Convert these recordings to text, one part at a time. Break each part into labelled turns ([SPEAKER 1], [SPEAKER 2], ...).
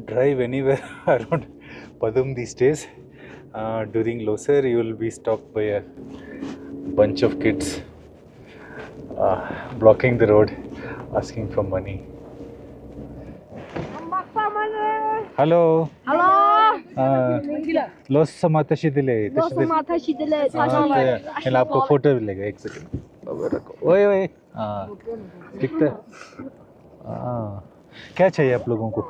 [SPEAKER 1] drive anywhere around Padum these days. During Loser, you will be stopped by a bunch of kids blocking the road, asking for money. Hello.
[SPEAKER 2] Hello.
[SPEAKER 1] Los samata shidile.
[SPEAKER 2] Los mata shidile.
[SPEAKER 1] मैं आपको photo भी लेगा एक second. ओए ओए. दिखता है. क्या चाहिए आप लोगों को?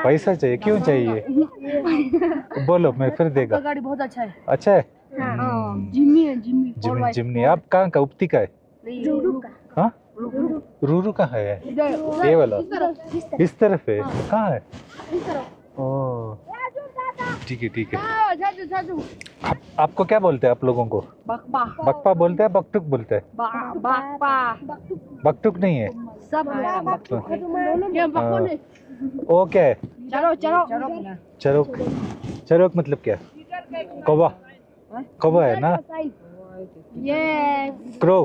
[SPEAKER 1] पैसा चाहिए. क्यों चाहिए? बोलो मैं फिर देगा.
[SPEAKER 2] गाड़ी बहुत अच्छा है.
[SPEAKER 1] अच्छा है.
[SPEAKER 2] जिम्मी है जिम्मी.
[SPEAKER 1] जिमनी. आप कहाँ का? उपती का है? हाँ? रूरू कहाँ है? ये वाला. इस तरफ है. कहाँ है? ओह. ठीक है ठीक है. आपको क्या बोलते हैं आप लोगों को?
[SPEAKER 2] बकपा.
[SPEAKER 1] बकपा बोलते हैं. बकटुक बोलते हैं.
[SPEAKER 2] बकपा.
[SPEAKER 1] बकटुक नहीं है.
[SPEAKER 2] सब ये बकपा है.
[SPEAKER 1] वो क्या है?
[SPEAKER 2] चलो चलो.
[SPEAKER 1] चरोक. चरोक मतलब क्या? कौवा. कौवा है ना?
[SPEAKER 2] ये
[SPEAKER 1] क्रो.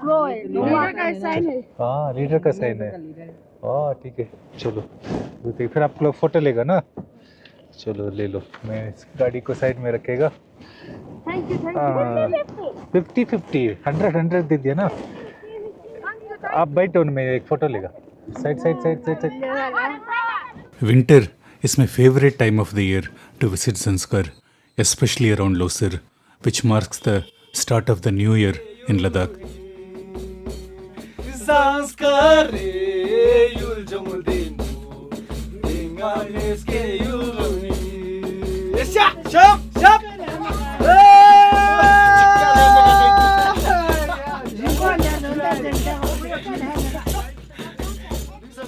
[SPEAKER 2] क्रो है. लीडर का साइन है.
[SPEAKER 1] हाँ लीडर का साइन है. हाँ ठीक है. चलो फिर आप लोग फोटो लेगा ना. चलो ले लो. मैं इस गाड़ी को साइड में रखेगा.
[SPEAKER 2] थैंक यू
[SPEAKER 1] 50-50 100 दे दिया ना. आप बैठो मैं एक फोटो लेगा. Side.
[SPEAKER 3] Winter is my favorite time of the year to visit Zanskar, especially around Losar, which marks the start of the new year in Ladakh.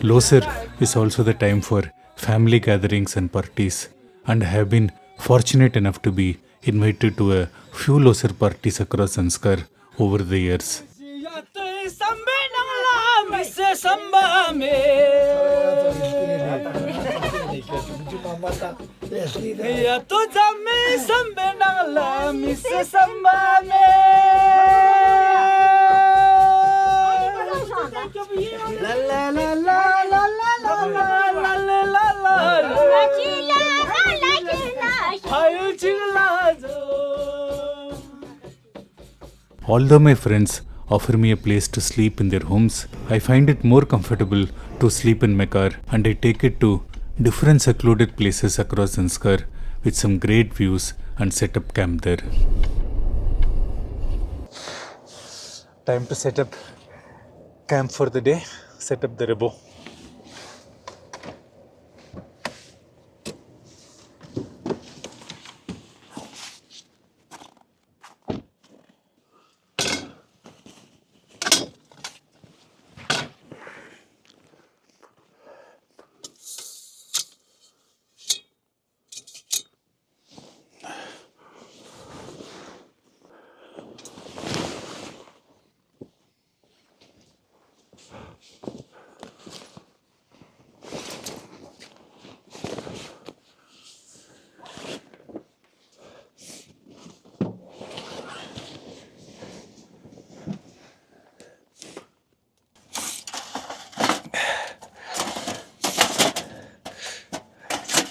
[SPEAKER 3] Losar is also the time for family gatherings and parties, and I have been fortunate enough to be invited to a few Losar parties across Zanskar over the years. Although my friends offer me a place to sleep in their homes, I find it more comfortable to sleep in my car, and I take it to different secluded places across Zanskar with some great views and set up camp there.
[SPEAKER 1] Time to set up camp for the day. Set up the rebo.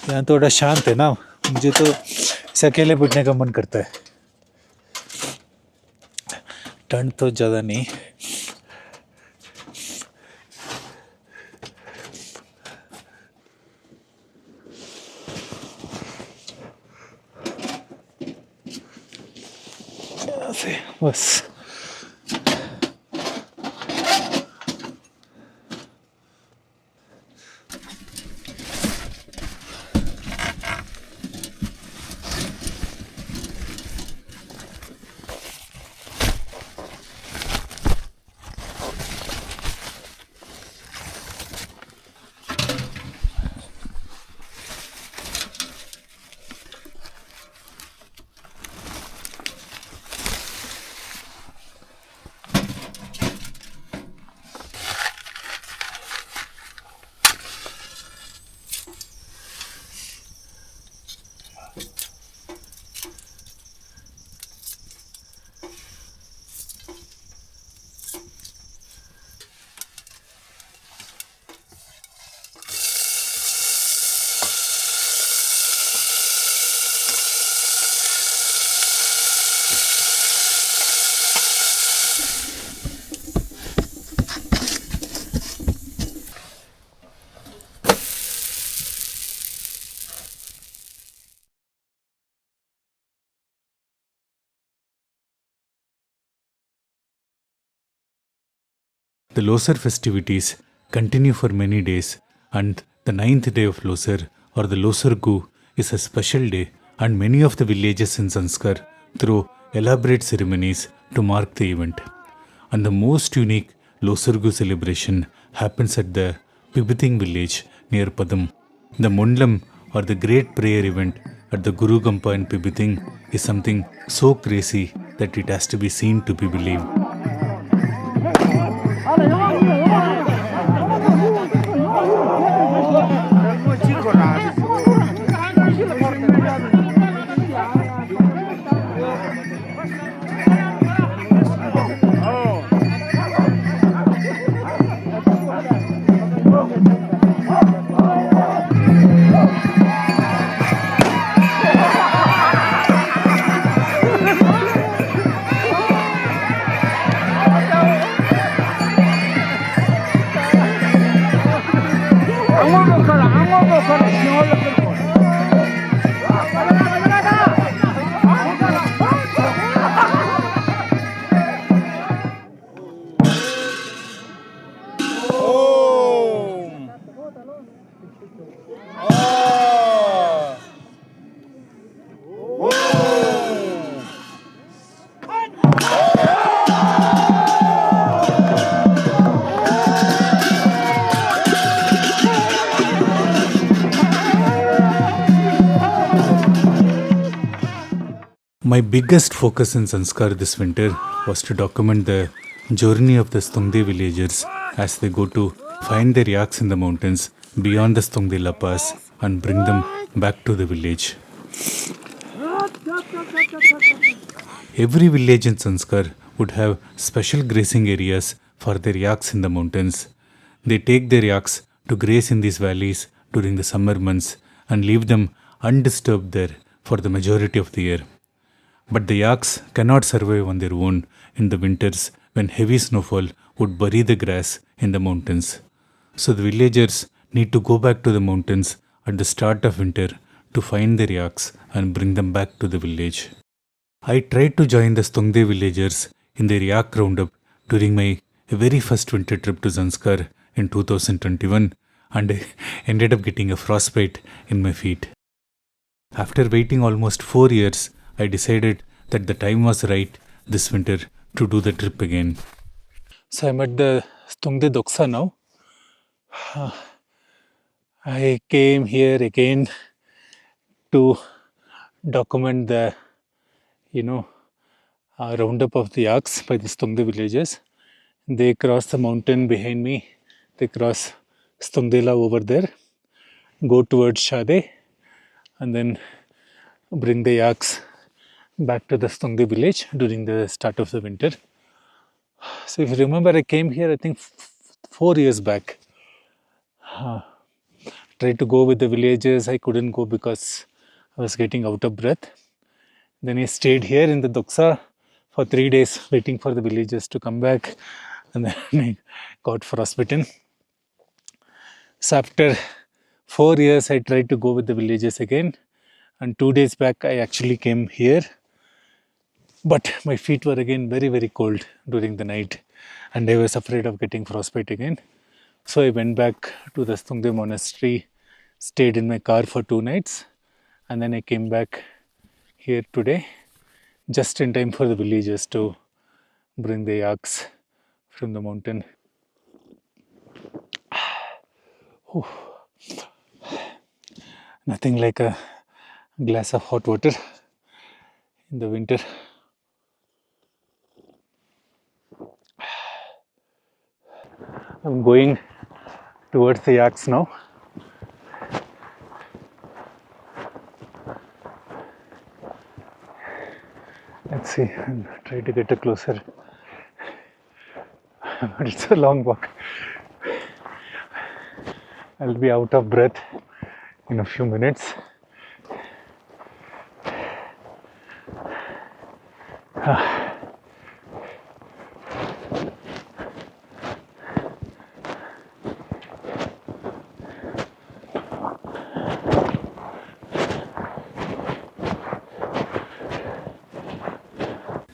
[SPEAKER 1] यहाँ थोड़ा शांत है ना. मुझे तो ऐसे अकेले बैठने का मन करता है. ठंड तो ज़्यादा नहीं. ऐसे बस.
[SPEAKER 3] The Losar festivities continue for many days, and the ninth day of Losar, or the Losar Gu, is a special day, and many of the villages in Zanskar throw elaborate ceremonies to mark the event. And the most unique Losar Gu celebration happens at the Pibiting village near Padam. The Mundlam, or the great prayer event at the Guru Gampa in Pibiting, is something so crazy that it has to be seen to be believed. My biggest focus in Sanskar this winter was to document the journey of the Stungde villagers as they go to find their yaks in the mountains beyond the Stungdela Pass and bring them back to the village. Every village in Sanskar would have special grazing areas for their yaks in the mountains. They take their yaks to graze in these valleys during the summer months and leave them undisturbed there for the majority of the year. But the yaks cannot survive on their own in the winters when heavy snowfall would bury the grass in the mountains. So the villagers need to go back to the mountains at the start of winter to find their yaks and bring them back to the village. I tried to join the Stungde villagers in their yak roundup during my very first winter trip to Zanskar in 2021, and I ended up getting a frostbite in my feet. After waiting almost 4 years, I decided that the time was right this winter to do the trip again. So I'm at the Stungde Doksa now. I came here again to document the, roundup of the yaks by the Stungde villagers. They cross the mountain behind me. They cross Stungdela over there, go towards Shade, and then bring the yaks back to the Stungde village during the start of the winter. So if you remember, I came here I think 4 years back. Tried to go with the villagers. I couldn't go because I was getting out of breath. Then I stayed here in the Doksa for 3 days waiting for the villagers to come back, and then I got frostbitten. So after 4 years I tried to go with the villagers again, and 2 days back I actually came here. But my feet were again very, very cold during the night, and I was afraid of getting frostbite again. So I went back to the Stungde monastery, stayed in my car for 2 nights, and then I came back here today, just in time for the villagers to bring the yaks from the mountain. Nothing like a glass of hot water in the winter. I'm going towards the yaks now. Let's see, I'll try to get a closer. But it's a long walk. I'll be out of breath in a few minutes.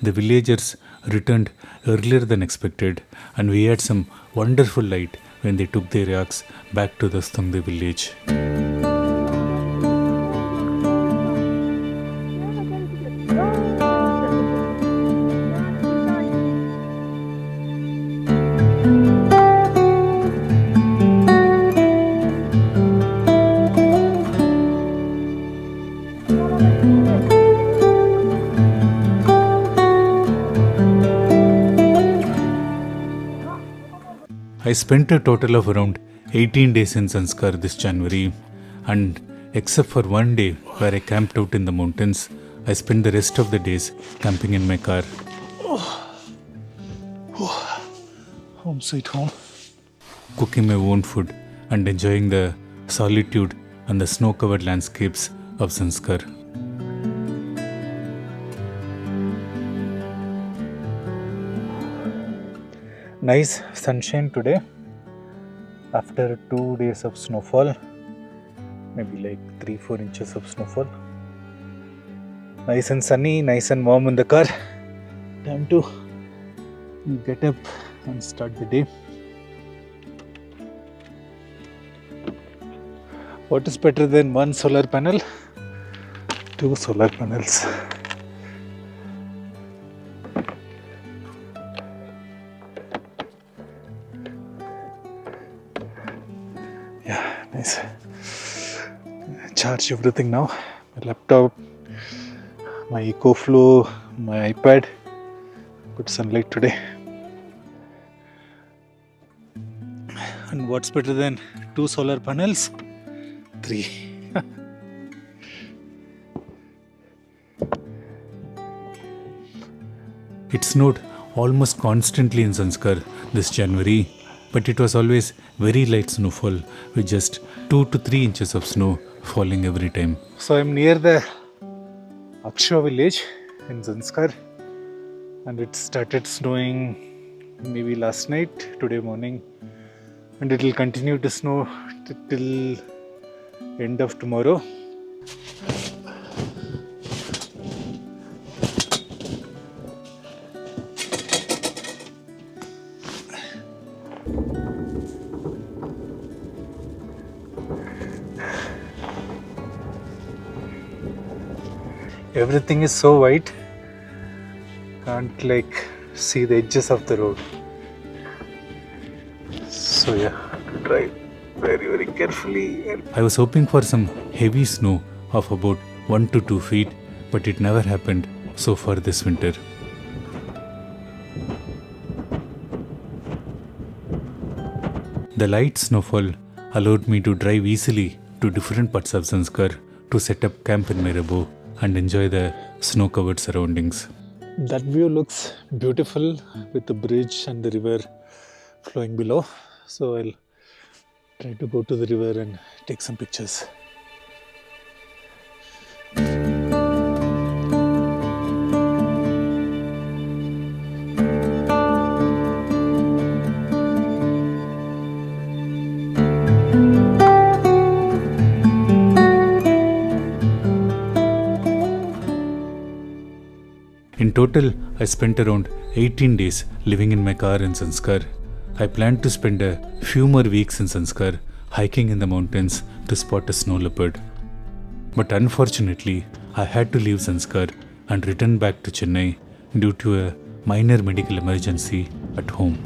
[SPEAKER 3] The villagers returned earlier than expected, and we had some wonderful light when they took their yaks back to the Stungde village. I spent a total of around 18 days in Zanskar this January, and except for one day where I camped out in the mountains, I spent the rest of the days camping in my car.
[SPEAKER 1] Home sweet home.
[SPEAKER 3] Cooking my own food and enjoying the solitude and the snow-covered landscapes of Zanskar.
[SPEAKER 1] Nice sunshine today after 2 days of snowfall, maybe like 3-4 inches of snowfall. Nice and sunny, nice and warm in the car. Time to get up and start the day. What is better than one solar panel? 2 solar panels. Yeah, nice. Charge everything now. My laptop, my EcoFlow, my iPad. Good sunlight today. And what's better than 2 solar panels? 3.
[SPEAKER 3] It snowed almost constantly in Zanskar this January, but it was always very light snowfall with just 2 to 3 inches of snow falling every time.
[SPEAKER 1] So I'm near the Aksha village in Zanskar, and it started snowing maybe last night, today morning, and it will continue to snow till end of tomorrow. Everything is so white, can't like see the edges of the road. So yeah, drive very carefully.
[SPEAKER 3] I was hoping for some heavy snow of about 1 to 2 feet, but it never happened so far this winter. The light snowfall allowed me to drive easily to different parts of Zanskar to set up camp in my rabo and enjoy the snow-covered surroundings.
[SPEAKER 1] That view looks beautiful with the bridge and the river flowing below. So I'll try to go to the river and take some pictures.
[SPEAKER 3] In total, I spent around 18 days living in my car in Zanskar. I planned to spend a few more weeks in Zanskar hiking in the mountains to spot a snow leopard. But unfortunately, I had to leave Zanskar and return back to Chennai due to a minor medical emergency at home.